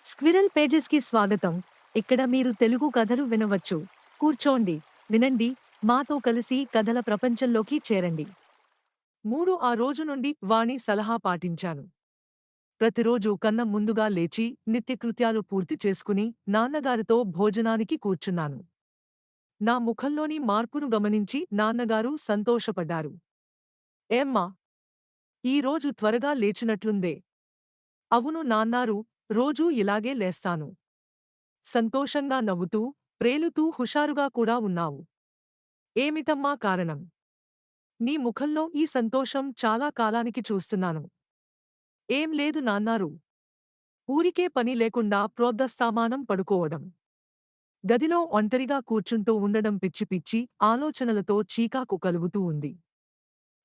Squirrel పేజెస్కి స్వాగతం. ఇక్కడ మీరు తెలుగు కథలు వినవచ్చు. కూర్చోండి, వినండి, మాతో కలిసి కథల ప్రపంచంలోకి చేరండి. ఆ రోజు నుండి వాణి సలహా పాటించాను. ప్రతిరోజు కన్నా ముందుగా లేచి నిత్యకృత్యాలు పూర్తి చేసుకుని నాన్నగారితో భోజనానికి కూర్చున్నాను. నా ముఖంలోని మార్పును గమనించి నాన్నగారు సంతోషపడ్డారు. ఏమ్మా, ఈరోజు త్వరగా లేచినట్లుందే? అవును నాన్నారు, రోజూ ఇలాగే లేస్తాను. సంతోషంగా నవ్వుతూ, ప్రేలుతూ హుషారుగా కూడా ఉన్నావు. ఏమిటమ్మా కారణం? నీ ముఖంలో ఈ సంతోషం చాలా కాలానికి చూస్తున్నాను. ఏం లేదు నాన్నారు. ఊరికే పని లేకుండా ప్రోద్ధస్థామానం పడుకోవడం. గదిలో ఒంటరిగా కూర్చుంటూ ఉండడం పిచ్చి పిచ్చి ఆలోచనలతో చీకాకు కలుగుతూ ఉంది.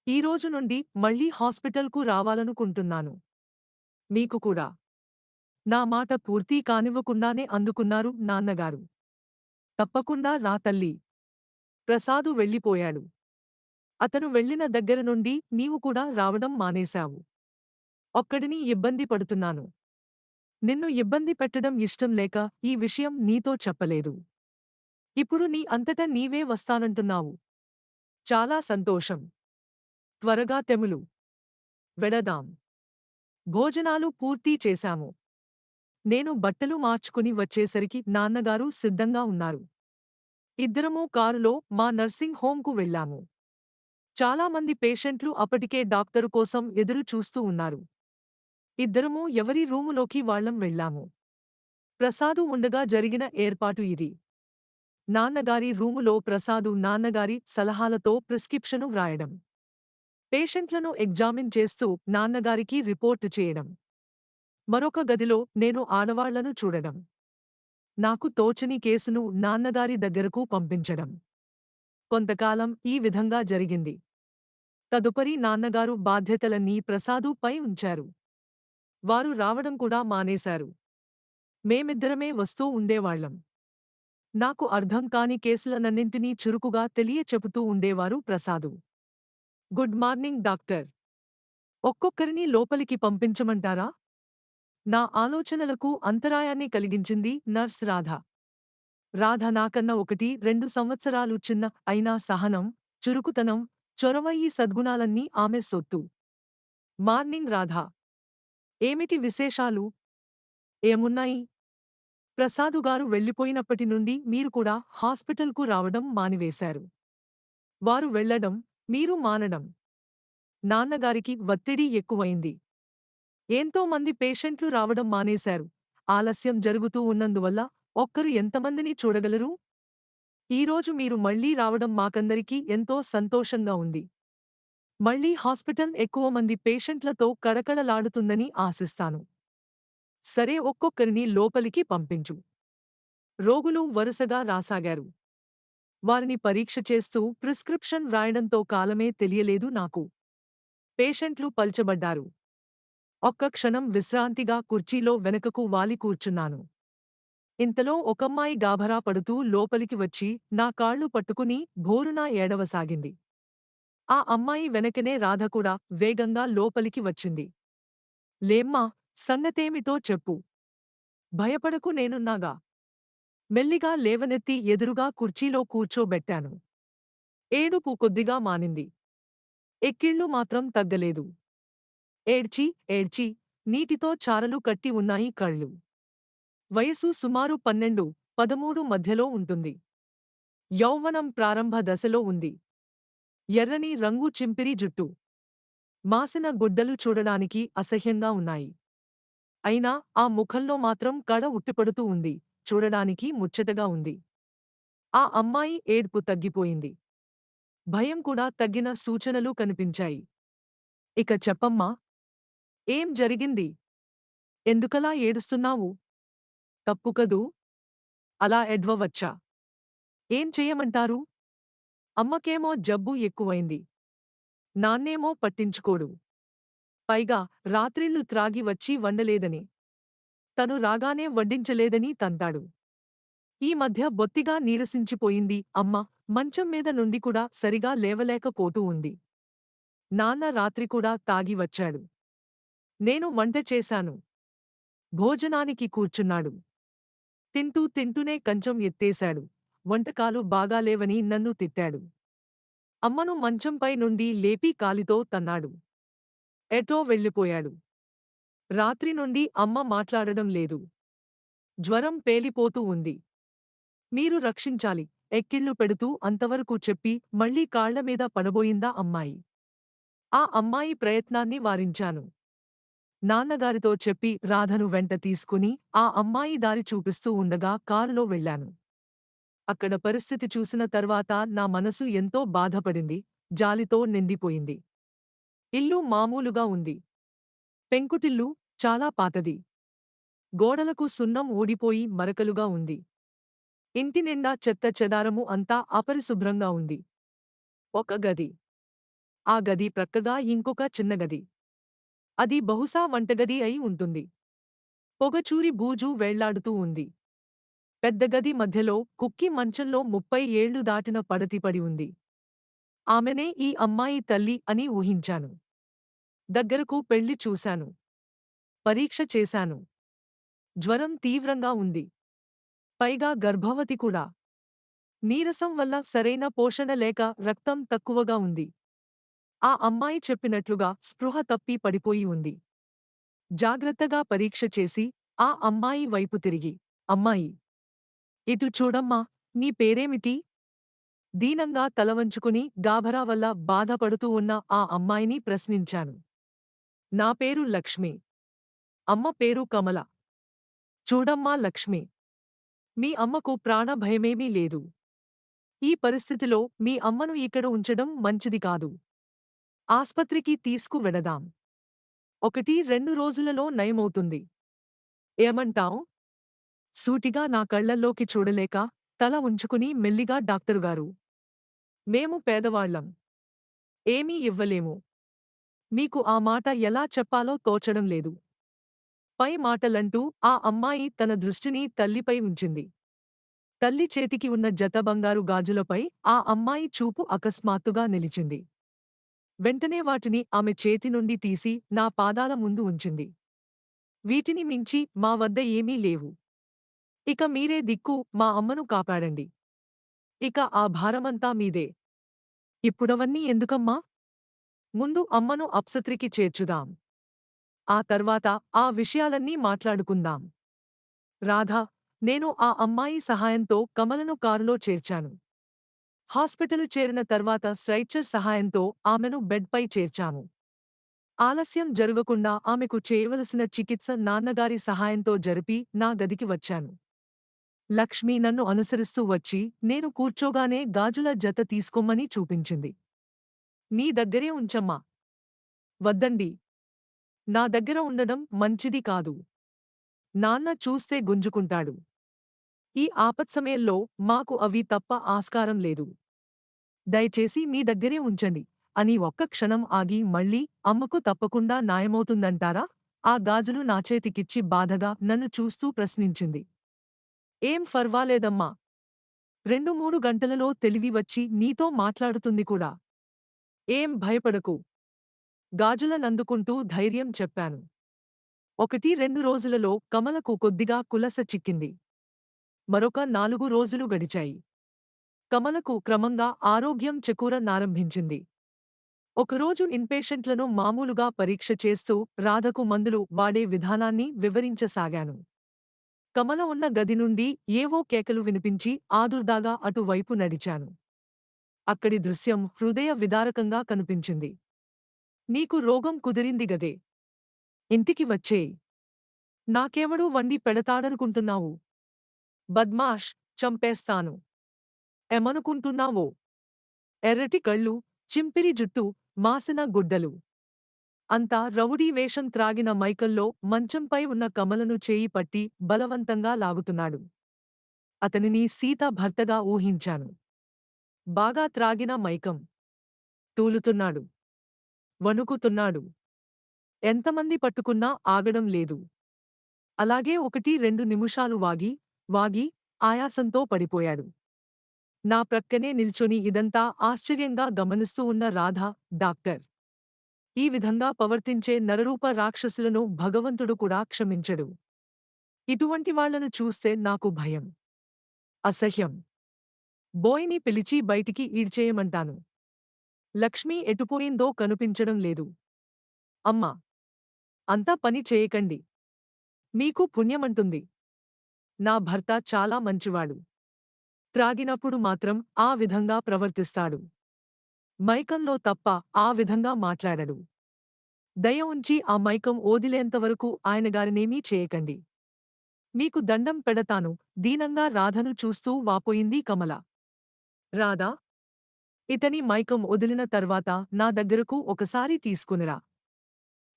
ఈరోజు నుండి మళ్ళీ హాస్పిటల్కు రావాలనుకుంటున్నాను. మీకు కూడా. నా మాట పూర్తీ కానివ్వకుండానే అందుకున్నారు నాన్నగారు. తప్పకుండా రా తల్లీ. ప్రసాదు వెళ్ళిపోయాడు. అతను వెళ్ళిన దగ్గర నుండి నీవు కూడా రావడం మానేశావు. ఒక్కడిని ఇబ్బంది పడుతున్నాను. నిన్ను ఇబ్బంది పెట్టడం ఇష్టం లేక ఈ విషయం నీతో చెప్పలేదు. ఇప్పుడు నీ అంతట నీవే వస్తానంటున్నావు. చాలా సంతోషం. త్వరగా తెములు. వెడదాం. భోజనాలు పూర్తీ చేశాము. నేను బట్టలు మార్చుకుని వచ్చేసరికి నాన్నగారు సిద్ధంగా ఉన్నారు. ఇద్దరమూ కారులో మా నర్సింగ్ హోంకు వెళ్ళాము. చాలామంది పేషెంట్లు అప్పటికే డాక్టరు కోసం ఎదురు చూస్తూ ఉన్నారు. ఇద్దరమూ ఎవరి రూములోకి వాళ్ళం వెళ్ళాము. ప్రసాదు ఉండగా జరిగిన ఏర్పాటు ఇది. నాన్నగారి రూములో ప్రసాదు నాన్నగారి సలహాలతో ప్రిస్క్రిప్షను వ్రాయడం. పేషెంట్లను ఎగ్జామిన్ చేస్తూ నాన్నగారికి రిపోర్టు చేయడం. మరొక గదిలో నేను ఆడవాళ్లను చూడడం. నాకు తోచని కేసును నాన్నగారి దగ్గరకు పంపించడం. కొంతకాలం ఈ విధంగా జరిగింది. తదుపరి నాన్నగారు బాధ్యతలన్నీ ప్రసాదు పై ఉంచారు. వారు రావడం కూడా మానేశారు. మేమిద్దరమే వస్తూ ఉండేవాళ్లం. నాకు అర్థం కాని కేసులనన్నింటినీ చురుకుగా తెలియచెపుతూ ఉండేవారు ప్రసాదు. Good morning doctor. ఒక్కొక్కరిని లోపలికి పంపించమంటారా? నా ఆలోచనలకు అంతరాయాన్ని కలిగించింది నర్స్ రాధ. రాధ నాకన్నా 1-2 సంవత్సరాలు చిన్న అయినా సహనం, చురుకుతనం, చొరవ ఈ సద్గుణాలన్నీ ఆమె సొత్తు. మార్నింగ్ రాధా. ఏమిటి విశేషాలు? ఏమున్నాయి? ప్రసాదుగారు వెళ్ళిపోయినప్పటి నుండి మీరు కూడా హాస్పిటల్కు రావడం మానివేశారు. వారు వెళ్ళడం, మీరు మానడం. నాన్నగారికి ఒత్తిడి ఎక్కువైంది. ఎంతో మంది పేషెంట్లు రావడం మానేశారు. ఆలస్యం జరుగుతూ ఉన్నందువల్ల ఒక్కరు ఎంతమందిని చూడగలరు? ఈరోజు మీరు మళ్ళీ రావడం మాకందరికీ ఎంతో సంతోషంగా ఉంది. మళ్ళీ హాస్పిటల్ ఎక్కువ మంది పేషెంట్లతో కళకళలాడుతుందని ఆశిస్తాను. సరే, ఒక్కొక్కరిని లోపలికి పంపించు. రోగులు వరుసగా రాసాగారు. వారిని పరీక్ష చేస్తూ ప్రిస్క్రిప్షన్ వ్రాయడంతో కాలమే తెలియలేదు నాకు. పేషెంట్లు పల్చబడ్డారు. ఒక్క క్షణం విశ్రాంతిగా కుర్చీలో వెనకకు వాలి కూర్చున్నాను. ఇంతలో ఒకమ్మాయి గాభరా పడుతూ లోపలికి వచ్చి నా కాళ్ళు పట్టుకుని భోరునా ఏడవసాగింది. ఆ అమ్మాయి వెనకనే రాధ కూడా వేగంగా లోపలికి వచ్చింది. లేమ్మా, సంగతేమిటో చెప్పు. భయపడకు, నేనున్నాగా. మెల్లిగా లేవనెత్తి ఎదురుగా కుర్చీలో కూర్చోబెట్టాను. ఏడుపు కొద్దిగా మానింది. ఎక్కిళ్ళు మాత్రం తగ్గలేదు. ఏడ్చి ఏడ్చి నీటితో చారలు కట్టి ఉన్నాయి కళ్ళు. వయసు సుమారు 12-13 మధ్యలో ఉంటుంది. యౌవనం ప్రారంభ దశలో ఉంది. ఎర్రని రంగు చింపిరి జుట్టు. మాసిన గుడ్డలు చూడడానికి అసహ్యంగా ఉన్నాయి. అయినా ఆ ముఖంలో మాత్రం కళ ఉట్టిపడుతూ ఉంది. చూడడానికి ముచ్చటగా ఉంది. ఆ అమ్మాయి ఏడ్పు తగ్గిపోయింది. భయం కూడా తగ్గిన సూచనలు కనిపించాయి. ఇక చెప్పమ్మా. ఏం జరిగింది? ఎందుకలా ఏడుస్తున్నావు? తప్పుకదూ? అలా ఎడ్వవచ్చా? ఏం చెయ్యమంటారు? అమ్మకేమో జబ్బు ఎక్కువైంది. నాన్నేమో పట్టించుకోడు. పైగా రాత్రిళ్ళు త్రాగి వచ్చి వండలేదని, తను రాగానే వడ్డించలేదని తంతాడు. ఈ మధ్య బొత్తిగా నీరసించిపోయింది అమ్మ. మంచం మీద నుండి కూడా సరిగా లేవలేకపోతూ ఉంది. నాన్న రాత్రి కూడా తాగి వచ్చాడు. నేను వంట చేశాను. భోజనానికి కూర్చున్నాడు. తింటూనే కంచం ఎత్తేశాడు. వంటకాలు బాగాలేవని నన్ను తిట్టాడు. అమ్మను మంచంపై నుండి లేపి కాలితో తన్నాడు. ఎటో వెళ్ళిపోయాడు. రాత్రి నుండి అమ్మ మాట్లాడడం లేదు. జ్వరం పేలిపోతూ ఉంది. మీరు రక్షించాలి. ఎక్కిళ్ళు పెడుతూ అంతవరకు చెప్పి మళ్ళీ కాళ్లమీద పడబోయిందా అమ్మాయి. ఆ అమ్మాయి ప్రయత్నాన్ని వారించాను. నాన్నగారితో చెప్పి రాధను వెంట తీసుకుని ఆ అమ్మాయి దారి చూపిస్తూ ఉండగా కారులో వెళ్ళాను. అక్కడ పరిస్థితి చూసిన తర్వాత నా మనసు ఎంతో బాధపడింది, జాలితో నిండిపోయింది. ఇల్లు మామూలుగా ఉంది. పెంకుటిల్లు, చాలా పాతది. గోడలకు సున్నం ఊడిపోయి మరకలుగా ఉంది. ఇంటి నిండా చెత్త చెదారము అంతా అపరిశుభ్రంగా ఉంది. ఒక గది. ఆ గది ప్రక్కగా ఇంకొక చిన్న గది. అది బహుశా వంటగది అయి ఉంటుంది. పొగచూరి బూజు వేళ్లాడుతూ ఉంది. పెద్ద గది మధ్యలో కుక్కి మంచంలో 30 ఏళ్లు దాటిన పడతి పడి ఉంది. ఆమెనే ఈ అమ్మాయి తల్లి అని ఊహించాను. దగ్గరకు పెళ్లి చూశాను. పరీక్ష చేశాను. జ్వరం తీవ్రంగా ఉంది. పైగా గర్భవతి కూడా. నీరసం వల్ల సరైన పోషణ లేక రక్తం తక్కువగా ఉంది. ఆ అమ్మాయి చెప్పినట్లుగా స్పృహ తప్పి పడిపోయి ఉంది. జాగ్రత్తగా పరీక్ష చేసి ఆ అమ్మాయి వైపు తిరిగి, అమ్మాయి, ఇటు చూడమ్మా, నీ పేరేమిటి? దీనంగా తలవంచుకుని గాభరా వల్ల బాధపడుతూ ఉన్న ఆ అమ్మాయిని ప్రశ్నించాను. నా పేరు లక్ష్మి. అమ్మ పేరు కమల. చూడమ్మా లక్ష్మి, మీ అమ్మకు ప్రాణభయమేమీ లేదు. ఈ పరిస్థితిలో మీ అమ్మను ఇక్కడ ఉంచడం మంచిది కాదు. ఆస్పత్రికి తీసుకువెడదాం. 1-2 రోజులలో నయమవుతుంది. ఏమంటావ్? సూటిగా నా కళ్లల్లోకి చూడలేక తల ఉంచుకుని మెల్లిగా డాక్టరుగారు, మేము పేదవాళ్లం. ఏమీ ఇవ్వలేము. మీకు ఆ మాట ఎలా చెప్పాలో తోచడం లేదు. పై మాటలంటూ ఆ అమ్మాయి తన దృష్టిని తల్లిపై ఉంచింది. తల్లి చేతికి ఉన్న జత బంగారు గాజులపై ఆ అమ్మాయి చూపు అకస్మాత్తుగా నిలిచింది. వెంటనే వాటిని ఆమె చేతి నుండి తీసి నా పాదాల ముందు ఉంచింది. వీటిని మించి మా వద్ద ఏమీ లేవు. ఇక మీరే దిక్కు, మా అమ్మను కాపాడండి. ఇక ఆ భారమంతా మీదే. ఇప్పుడవన్నీ ఎందుకమ్మా? ముందు అమ్మను ఆస్పత్రికి చేర్చుదాం. ఆ తర్వాత ఆ విషయాలన్నీ మాట్లాడుకుందాం. రాధా, నేను ఆ అమ్మాయి సహాయంతో కమలను కారులో చేర్చాను. హాస్పిటలు చేరిన తర్వాత స్ట్రెచర్ సహాయంతో ఆమెను బెడ్పై చేర్చాము. ఆలస్యం జరగకుండా ఆమెకు చేయవలసిన చికిత్స నాన్నగారి సహాయంతో జరిపి నా గదికి వచ్చాను. లక్ష్మి నన్ను అనుసరిస్తూ వచ్చి నేను కూర్చోగానే గాజుల జత తీసుకోమని చూపించింది. నీ దగ్గరే ఉంచమ్మా. వద్దండి. నా దగ్గర ఉండడం మంచిది కాదు. నాన్న చూస్తే గుంజుకుంటాడు. ఈ ఆపత్సమయంలో మాకు అవి తప్ప ఆస్కారం లేదు. దయచేసి మీ దగ్గరే ఉంచండి అని ఒక్క క్షణం ఆగి మళ్ళీ, అమ్మకు తప్పకుండా న్యాయమవుతుందంటారా? ఆ గాజులు నా చేతికిచ్చి బాధగా నన్ను చూస్తూ ప్రశ్నించింది. ఏం ఫర్వాలేదమ్మా. 2-3 గంటలలో తెలివి వచ్చి నీతో మాట్లాడుతుంది కూడా. ఏం భయపడకు. గాజులనందుకుంటూ ధైర్యం చెప్పాను. 1-2 రోజులలో కమలకు కొద్దిగా కులస చిక్కింది. మరొక 4 రోజులు గడిచాయి. కమలకు క్రమంగా ఆరోగ్యం చేకూరనారంభించింది. ఒకరోజు ఇన్పేషెంట్లను మామూలుగా పరీక్ష చేస్తూ రాధకు మందులు వాడే విధానాన్ని వివరించసాగాను. కమల ఉన్న గది నుండి ఏవో కేకలు వినిపించి ఆదుర్దాగా అటువైపు నడిచాను. అక్కడి దృశ్యం హృదయ విదారకంగా కనిపించింది. నీకు రోగం కుదిరింది గదే. ఇంటికి వచ్చేయ్. నాకెవడూ వండి పెడతాడనుకుంటున్నావు? బద్మాష్, చంపేస్తాను. ఏమనుకుంటున్నావో? ఎర్రటి కళ్ళు, చింపిరి జుట్టు, మాసిన గుడ్డలు. అంతా రౌడీ వేషం త్రాగిన మైకంలో మంచంపై ఉన్న కమలను చేయి పట్టి బలవంతంగా లాగుతున్నాడు. అతనిని సీత భర్తగా ఊహించాను. బాగా త్రాగిన మైకం. తూలుతున్నాడు. వణుకుతున్నాడు. ఎంతమంది పట్టుకున్నా ఆగడం లేదు. అలాగే 1-2 నిమిషాలు వాగి ఆయాసంతో పడిపోయాడు. నా ప్రక్కనే నిల్చొని ఇదంతా ఆశ్చర్యంగా గమనిస్తూ ఉన్న రాధ, డాక్టర్, ఈ విధంగా ప్రవర్తించే నరరూప రాక్షసులను భగవంతుడు కూడా క్షమించడు. ఇటువంటి వాళ్లను చూస్తే నాకు భయం, అసహ్యం. బోయ్ని పిలిచి బయటికి ఈడ్చేయమంటాను. లక్ష్మి ఎటుపోయిందో కనిపించడం లేదు. అమ్మా! అంతా పని చేయకండి. మీకు పుణ్యమంటుంది. నా భర్త చాలా మంచివాడు. త్రాగినప్పుడు మాత్రం ఆ విధంగా ప్రవర్తిస్తాడు. మైకంలో తప్ప ఆ విధంగా మాట్లాడడు. దయ ఉంచి ఆ మైకం ఓదిలేంతవరకు ఆయనగారినేమీ చేయకండి. మీకు దండం పెడతాను. దీనంగా రాధను చూస్తూ వాపోయింది కమల. రాధా! ఇతని మైకం వదిలిన తర్వాత నా దగ్గరకు ఒకసారి తీసుకునిరా.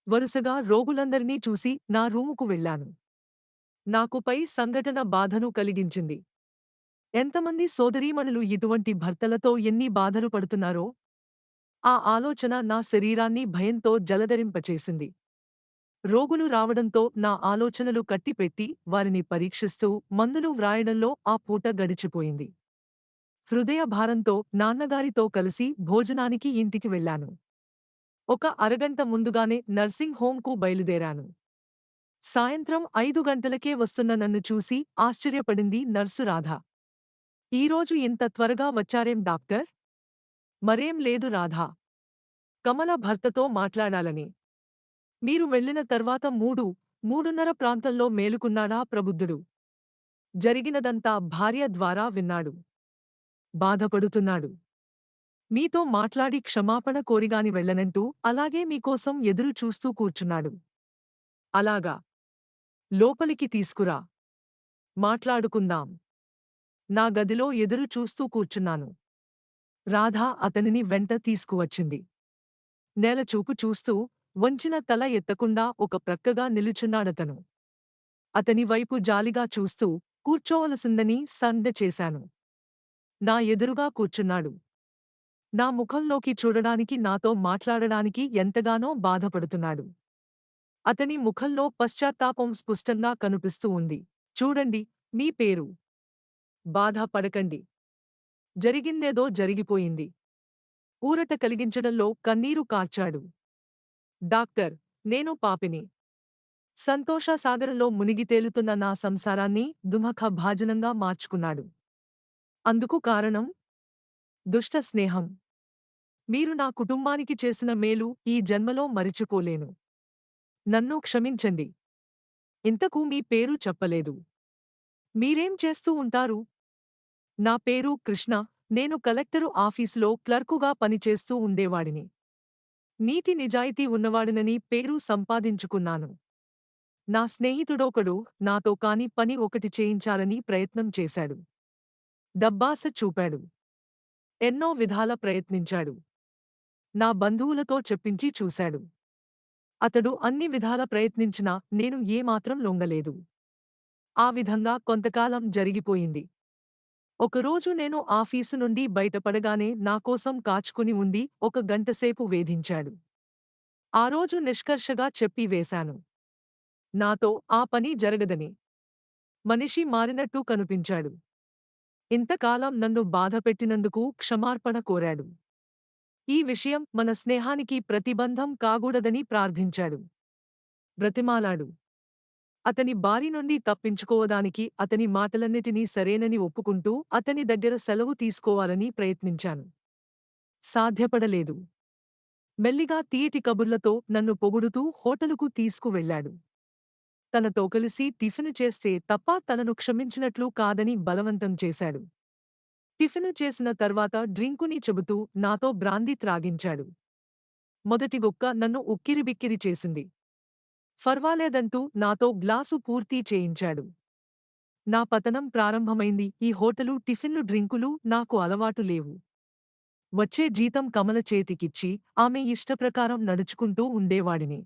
వరుసగా రోగులందరినీ చూసి నా రూముకు వెళ్ళాను. నాకు పై సంఘటన బాధను కలిగించింది. ఎంతమంది సోదరీమణులు ఇటువంటి భర్తలతో ఎన్ని బాధలు పడుతున్నారో? ఆ ఆలోచన నా శరీరాన్ని భయంతో జలధరింపచేసింది. రోగులు రావడంతో నా ఆలోచనలు కట్టిపెట్టి వారిని పరీక్షిస్తూ మందులు వ్రాయడంలో ఆ పూట గడిచిపోయింది. హృదయ భారంతో నాన్నగారితో కలిసి భోజనానికి ఇంటికి వెళ్ళాను. ఒక అరగంట ముందుగానే నర్సింగ్ హోంకు బయలుదేరాను. సాయంత్రం 5 గంటలకే వస్తున్న నన్ను చూసి ఆశ్చర్యపడింది నర్సు రాధ. ఈరోజు ఇంత త్వరగా వచ్చారేం డాక్టర్? మరేం లేదు రాధా. కమల భర్తతో మాట్లాడాలని. మీరు వెళ్ళిన తర్వాత 3:30 ప్రాంతంలో మేలుకున్నాడా ప్రబుద్ధుడు. జరిగినదంతా భార్య ద్వారా విన్నాడు. బాధపడుతున్నాడు. మీతో మాట్లాడి క్షమాపణ కోరిగాని వెళ్ళనంటూ అలాగే మీకోసం ఎదురు చూస్తూ కూర్చున్నాడు. అలాగా. లోపలికి తీసుకురా. మాట్లాడుకుందాం. నా గదిలో ఎదురు చూస్తూ కూర్చున్నాను. రాధ అతనిని వెంట తీసుకువచ్చింది. నేలచూపు చూస్తూ వంచిన తల ఎత్తకుండా ఒక ప్రక్కగా నిలుచున్నాడతను. అతని వైపు జాలిగా చూస్తూ కూర్చోవలసిందని సంజ్ఞ చేశాను. నా ఎదురుగా కూర్చున్నాడు. నా ముఖంలోకి చూడడానికి నాతో మాట్లాడడానికి ఎంతగానో బాధపడుతున్నాడు. అతని ముఖంలో పశ్చాత్తాపం స్పష్టంగా కనిపిస్తూ ఉంది. చూడండి, మీ పేరు. బాధ పడకండి. జరిగిందేదో జరిగిపోయింది. ఊరట కలిగించడంలో కన్నీరు కార్చాడు. డాక్టర్, నేను పాపిని. సంతోషసాగరంలో మునిగి తేలుతున్న నా సంసారాన్ని దుమఖ భాజనంగా మార్చుకున్నాడు. అందుకు కారణం? దుష్ట స్నేహం. మీరు నా కుటుంబానికి చేసిన మేలు ఈ జన్మలో మరిచిపోలేను. నన్ను క్షమించండి. ఇంతకు మీ పేరు చెప్పలేదు. మీరేం చేస్తూ ఉంటారు? నా పేరు కృష్ణ. నేను కలెక్టరు ఆఫీసులో క్లర్కుగా పనిచేస్తూ ఉండేవాడిని. నీతి నిజాయితీ ఉన్నవాడినని పేరు సంపాదించుకున్నాను. నా స్నేహితుడొకడు నాతో కాని పని ఒకటి చేయించాలని ప్రయత్నం చేశాడు. డబ్బాస చూపాడు. ఎన్నో విధాల ప్రయత్నించాడు. నా బంధువులతో చెప్పించి చూశాడు. అతడు అన్ని విధాల ప్రయత్నించినా నేను ఏమాత్రం లొంగలేదు. ఆ విధంగా కొంతకాలం జరిగిపోయింది. ఒకరోజు నేను ఆఫీసు నుండి బయటపడగానే నాకోసం కాచుకుని ఉండి 1 గంటసేపు వేధించాడు. ఆ రోజు నిష్కర్షగా చెప్పి వేశాను. నాతో ఆ పని జరగదని. మనిషి మారినట్టు కనిపించాడు. ఇంతకాలం నన్ను బాధపెట్టినందుకు క్షమార్పణ కోరాడు. ఈ విషయం మన స్నేహానికి ప్రతిబంధం కాగూడదని ప్రార్థించాడు. బ్రతిమాలాడు. అతని బారి నుండి తప్పించుకోవడానికి అతని మాటలన్నిటినీ సరేనని ఒప్పుకుంటూ అతని దగ్గర సెలవు తీసుకోవాలని ప్రయత్నించాను. సాధ్యపడలేదు. మెల్లిగా తీయటి కబుర్లతో నన్ను పొగుడుతూ హోటలుకు తీసుకువెళ్ళాడు. తనతో కలిసి టిఫిను చేస్తే తప్ప తనను క్షమించినట్లు కాదని బలవంతం చేశాడు. టిఫిను చేసిన తర్వాత డ్రింకుని చెబుతూ నాతో బ్రాందీ త్రాగించాడు. మొదటి గుక్క నన్ను ఉక్కిరిబిక్కిరి చేసింది. ఫర్వాలేదంటూ నాతో గ్లాసు పూర్తీ చేయించాడు. నా పతనం ప్రారంభమైంది. ఈ హోటలు టిఫిన్లు డ్రింకులు నాకు అలవాటు లేవు. వచ్చే జీతం కమల చేతికిచ్చి ఆమె ఇష్టప్రకారం నడుచుకుంటూ ఉండేవాడిని.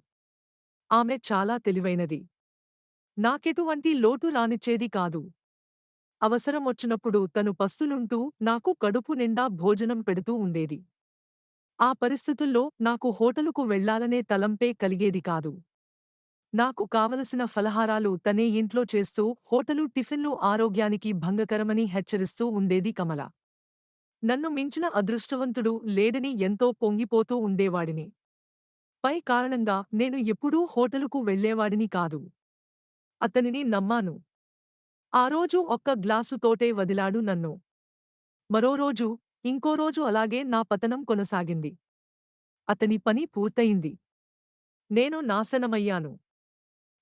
ఆమె చాలా తెలివైనది. నాకెటువంటి లోటు రానిచ్చేది కాదు. అవసరం వచ్చినప్పుడు తను పస్తులుంటూ నాకు కడుపు నిండా భోజనం పెడుతూ ఉండేది. ఆ పరిస్థితుల్లో నాకు హోటలుకు వెళ్ళాలనే తలంపే కలిగేది కాదు. నాకు కావలసిన ఫలహారాలు తనే ఇంట్లో చేస్తూ హోటలు టిఫిన్లు ఆరోగ్యానికి భంగకరమని హెచ్చరిస్తూ ఉండేది కమల. నన్ను మించిన అదృష్టవంతుడు లేడని ఎంతో పొంగిపోతూ ఉండేవాడిని. పై కారణంగా నేను ఎప్పుడూ హోటలుకు వెళ్ళేవాడిని కాదు. అతనిని నమ్మాను. ఆ రోజు ఒక్క గ్లాసు తోటే వదిలాడు నన్ను. మరో రోజు, ఇంకో రోజు అలాగే నా పతనం కొనసాగింది. అతని పని పూర్తయింది. నేను నాశనమయ్యాను.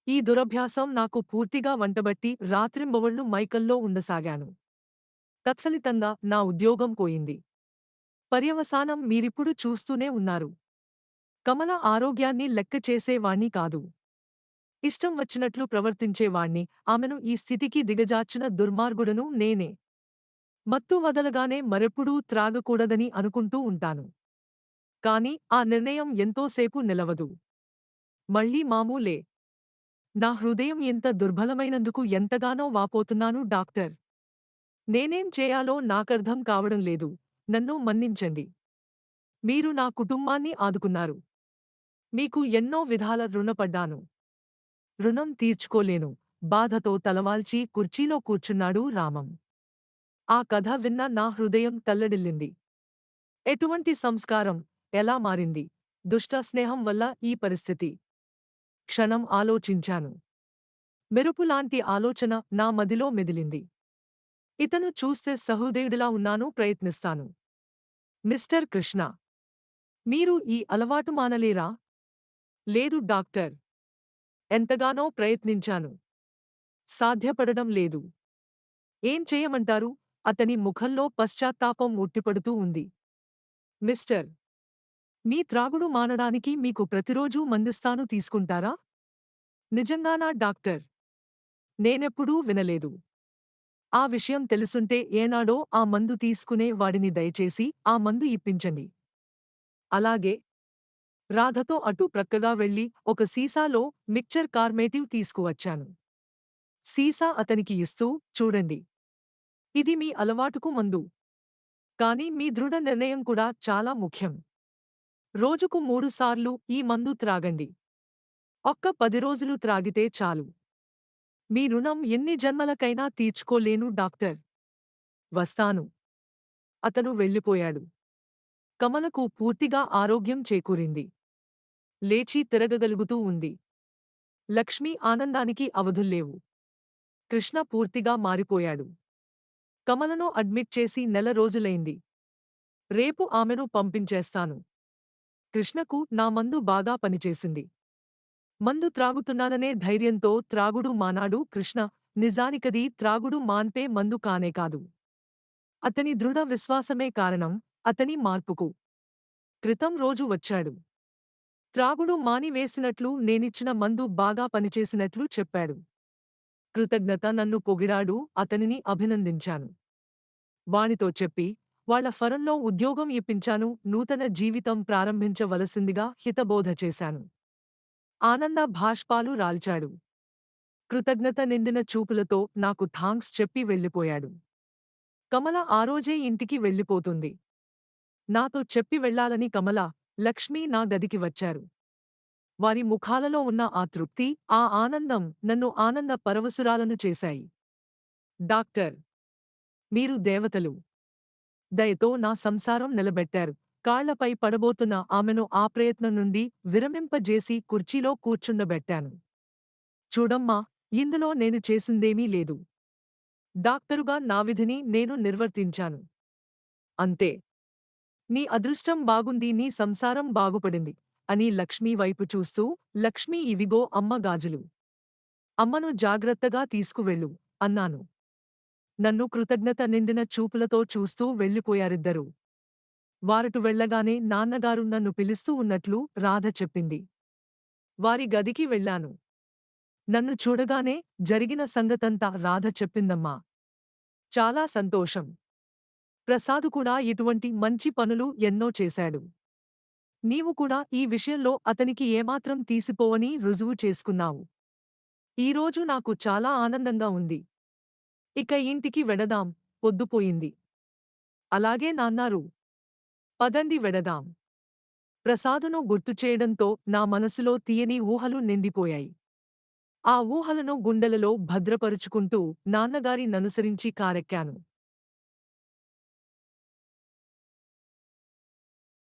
ఈ దురభ్యాసం నాకు పూర్తిగా వంటబట్టి రాత్రింబవళ్లు మైకల్లో ఉండసాగాను. తత్ఫలితంగా నా ఉద్యోగం పోయింది. పర్యవసానం మీరిప్పుడు చూస్తూనే ఉన్నారు. కమల ఆరోగ్యాన్ని లెక్కచేసేవాణ్ణి కాదు. ఇష్టం వచ్చినట్లు ప్రవర్తించేవాణ్ణి, ఆమెను ఈ స్థితికి దిగజార్చిన దుర్మార్గుడను నేనే. మత్తు వదలగానే మరెప్పుడూ త్రాగకూడదని అనుకుంటూ ఉంటాను. కాని ఆ నిర్ణయం ఎంతోసేపు నిలవదు. మళ్ళీ మామూలే. నా హృదయం ఎంత దుర్బలమైనందుకు ఎంతగానో వాపోతున్నాను డాక్టర్. నేనేం చేయాలో నాకర్థం కావడం లేదు. నన్ను మన్నించండి. మీరు నా కుటుంబాన్ని ఆదుకున్నారు. మీకు ఎన్నో విధాల రుణపడ్డాను. రుణం తీర్చుకోలేను. బాధతో తలవాల్చి కుర్చీలో కూర్చున్నాడు రామం. ఆ కథ విన్న నా హృదయం తల్లడిల్లింది. ఎటువంటి సంస్కారం, ఎలా మారింది? దుష్ట స్నేహం వల్ల ఈ పరిస్థితి. క్షణం ఆలోచించాను. మెరుపులాంటి ఆలోచన నా మదిలో మెదిలింది. ఇతను చూస్తే సహృదయుడిలా ఉన్నాను, ప్రయత్నిస్తాను. మిస్టర్ కృష్ణ, మీరు ఈ అలవాటు మానలేరా? లేదు డాక్టర్. ఎంతగానో ప్రయత్నించాను. సాధ్యపడడం లేదు. ఏం చేయమంటారు? అతని ముఖంలో పశ్చాత్తాపం ఉట్టిపడుతూ ఉంది. మిస్టర్, మీ త్రాగుడు మానడానికి మీకు ప్రతిరోజూ మందిస్తాను, తీసుకుంటారా? నిజంగానా డాక్టర్? నేనెప్పుడూ వినలేదు. ఆ విషయం తెలుసుంటే ఏనాడో ఆ మందు తీసుకునే వాడిని, దయచేసి ఆ మందు ఇప్పించండి. అలాగే. రాధతో అటు ప్రక్కగా వెళ్లి ఒక సీసాలో మిక్చర్ కార్మేటివ్ తీసుకువచ్చాను. సీసా అతనికి ఇస్తూ, చూడండి. ఇది మీ అలవాటుకు మందు. కానీ మీ దృఢ నిర్ణయం కూడా చాలా ముఖ్యం. రోజుకు 3 సార్లు ఈ మందు త్రాగండి. ఒక్క 10 రోజులు త్రాగితే చాలు. మీ రుణం ఎన్ని జన్మలకైనా తీర్చుకోలేను డాక్టర్. వస్తాను. అతను వెళ్ళిపోయాడు. కమలకు పూర్తిగా ఆరోగ్యం చేకూరింది. లేచి తిరగగలుగుతూ ఉంది. లక్ష్మి ఆనందానికి అవధుల్లేవు. కృష్ణ పూర్తిగా మారిపోయాడు. కమలను అడ్మిట్ చేసి నెల రోజులైంది. రేపు ఆమెను పంపించేస్తాను. కృష్ణకు నా మందు బాగా పనిచేసింది. మందు త్రాగుతున్నాననే ధైర్యంతో త్రాగుడు మానాడు కృష్ణ. నిజానికది త్రాగుడు మాన్పే మందు కానే కాదు. అతని దృఢ విశ్వాసమే కారణం అతని మార్పుకు. క్రితం రోజు వచ్చాడు. త్రాగుడు మానివేసినట్లు, నేనిచ్చిన మందు బాగా పనిచేసినట్లు చెప్పాడు. కృతజ్ఞత నన్ను పొగిడాడు. అతనిని అభినందించాను. వానితో చెప్పి వాళ్ళ ఫరంలో ఉద్యోగం ఇప్పించాను. నూతన జీవితం ప్రారంభించవలసిందిగా హితబోధ చేశాను. ఆనంద భాష్పాలు రాల్చాడు. కృతజ్ఞత నిండిన చూపులతో నాకు థాంక్స్ చెప్పి వెళ్ళిపోయాడు. కమల ఆ రోజే ఇంటికి వెళ్ళిపోతుంది. నాతో చెప్పి వెళ్ళాలని కమల, లక్ష్మి నా గదికి వచ్చారు. వారి ముఖాలలో ఉన్న ఆ తృప్తి, ఆ ఆనందం నన్ను ఆనంద పరవశురాలను చేశాయి. డాక్టర్, మీరు దేవతలు. దయతో నా సంసారం నిలబెట్టారు. కాళ్లపై పడబోతున్న ఆమెను ఆ ప్రయత్నం నుండి విరమింపజేసి కుర్చీలో కూర్చుండబెట్టాను. చూడమ్మా, ఇందులో నేను చేసిందేమీ లేదు. డాక్టరుగా నా విధిని నేను నిర్వర్తించాను. అంతే. నీ అదృష్టం బాగుంది, నీ సంసారం బాగుపడింది అని లక్ష్మీ వైపు చూస్తూ, లక్ష్మీ, ఇవిగో అమ్మ గాజులు. అమ్మను జాగ్రత్తగా తీసుకువెళ్ళు అన్నాను. నన్ను కృతజ్ఞత నిండిన చూపులతో చూస్తూ వెళ్ళిపోయారిద్దరూ. వారటు వెళ్ళగానే నాన్నగారు నన్ను పిలుస్తూ ఉన్నట్లు రాధ చెప్పింది. వారి గదికి వెళ్ళాను. నన్ను చూడగానే జరిగిన సంగతంతా రాధ చెప్పిందమ్మా. చాలా సంతోషం. ప్రసాదు కూడా ఇటువంటి మంచి పనులు ఎన్నో చేశాడు. నీవు కూడా ఈ విషయంలో అతనికి ఏమాత్రం తీసిపోవని రుజువు చేసుకున్నావు. ఈరోజు నాకు చాలా ఆనందంగా ఉంది. ఇక ఇంటికి వెడదాం, పొద్దుపోయింది. అలాగే నాన్నారు. పదండి వెడదాం. ప్రసాదును గుర్తుచేయడంతో నా మనసులో తీయని ఊహలు నిండిపోయాయి. ఆ ఊహలను గుండెలలో భద్రపరుచుకుంటూ నాన్నగారి ననుసరించి కారెక్కాను.